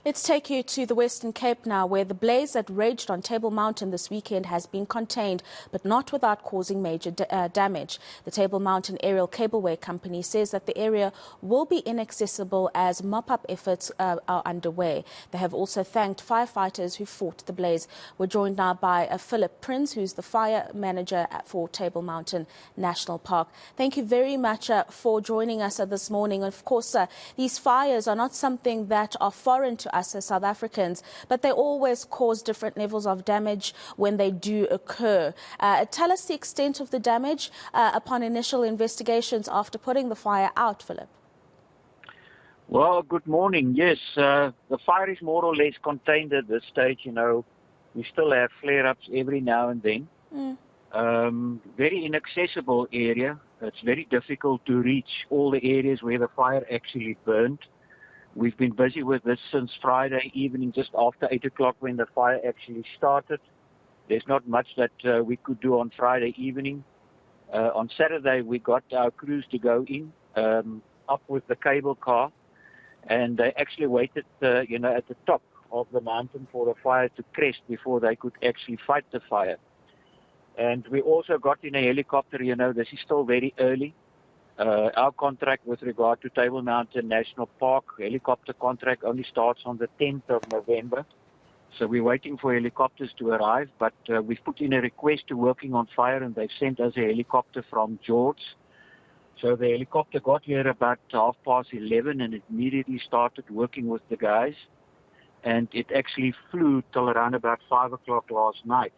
Let's take you to the Western Cape now, where the blaze that raged on Table Mountain this weekend has been contained, but not without causing major damage. The Table Mountain Aerial Cableway company says that the area will be inaccessible as mop-up efforts are underway. They have also thanked firefighters who fought the blaze. We're joined now by Phillip, Prins, who's the fire manager for Table Mountain National Park. Thank you very much for joining us this morning. Of course, these fires are not something that are foreign to us as South Africans, but they always cause different levels of damage when they do occur. Tell us the extent of the damage upon initial investigations after putting the fire out, Phillip. Well, good morning. Yes, the fire is more or less contained at this stage. You know, we still have flare-ups every now and then. Very inaccessible area. It's very difficult to reach all the areas where the fire actually burned. We've been busy with this since Friday evening, just after 8 o'clock when the fire actually started. There's not much that we could do on Friday evening. On Saturday, we got our crews to go in, up with the cable car, and they actually waited, at the top of the mountain for the fire to crest before they could actually fight the fire. And we also got in a helicopter. This is still very early. Our contract with regard to Table Mountain National Park, helicopter contract, only starts on the 10th of November. So we're waiting for helicopters to arrive, but we've put in a request to working on fire, and they've sent us a helicopter from George. So the helicopter got here about 11:30, and it immediately started working with the guys. And it actually flew till around about 5 o'clock last night.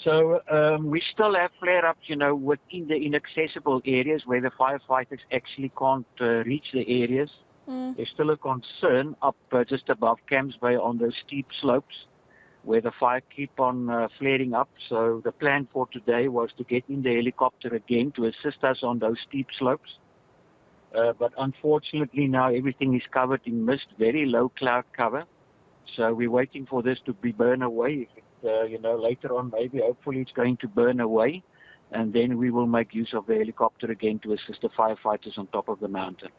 So we still have flare-ups, within the inaccessible areas where the firefighters actually can't reach the areas. There's still a concern up just above Camps Bay on those steep slopes where the fire keep on flaring up. So the plan for today was to get in the helicopter again to assist us on those steep slopes. But unfortunately now everything is covered in mist, very low cloud cover. So we're waiting for this to be burned away. Later on, maybe, hopefully it's going to burn away, and then we will make use of the helicopter again to assist the firefighters on top of the mountain.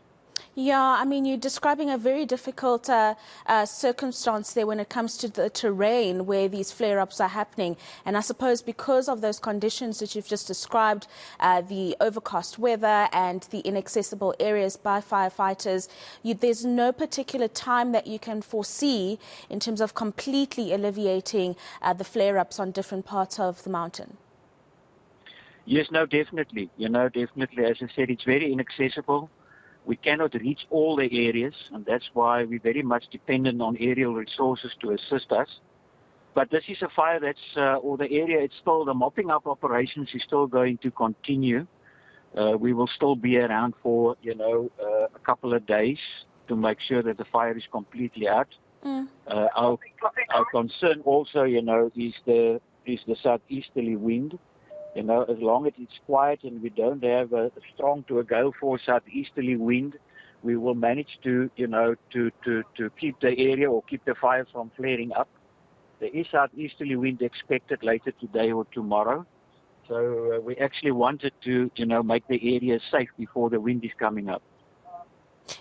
Yeah, I mean, you're describing a very difficult circumstance there when it comes to the terrain where these flare-ups are happening. And I suppose because of those conditions that you've just described, the overcast weather and the inaccessible areas by firefighters, there's no particular time that you can foresee in terms of completely alleviating the flare-ups on different parts of the mountain. Yes, no, definitely. Definitely, as I said, it's very inaccessible. We cannot reach all the areas, and that's why we're very much dependent on aerial resources to assist us. But this is a fire the area, it's still, the mopping up operations is still going to continue. We will still be around for, a couple of days to make sure that the fire is completely out. Our concern also, is the southeasterly wind. As long as it's quiet and we don't have a strong to a gale force southeasterly wind, we will manage to keep the area or keep the fire from flaring up. There is southeasterly wind expected later today or tomorrow. So we actually wanted to, make the area safe before the wind is coming up.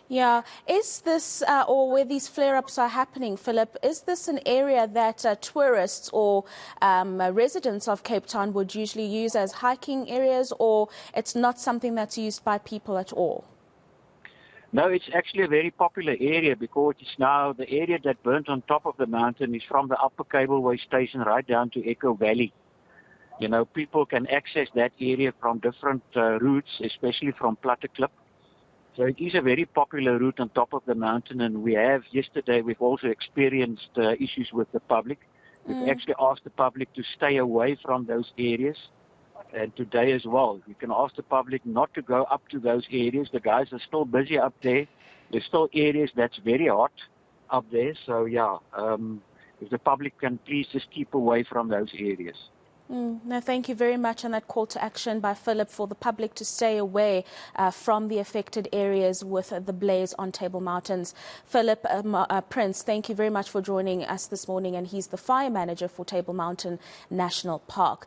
Yeah. Is this, or where these flare-ups are happening, Phillip, is this an area that tourists or residents of Cape Town would usually use as hiking areas, or it's not something that's used by people at all? No, it's actually a very popular area because it's now the area that burnt on top of the mountain is from the upper cableway station right down to Echo Valley. People can access that area from different routes, especially from Platteklip. So it is a very popular route on top of the mountain, and yesterday we've also experienced issues with the public. We've actually asked the public to stay away from those areas, and today as well. You can ask the public not to go up to those areas. The guys are still busy up there. There's still areas that's very hot up there, so yeah, if the public can please just keep away from those areas. No, thank you very much on that call to action by Phillip for the public to stay away from the affected areas with the blaze on Table Mountains. Phillip, Prins, thank you very much for joining us this morning, and he's the fire manager for Table Mountain National Park.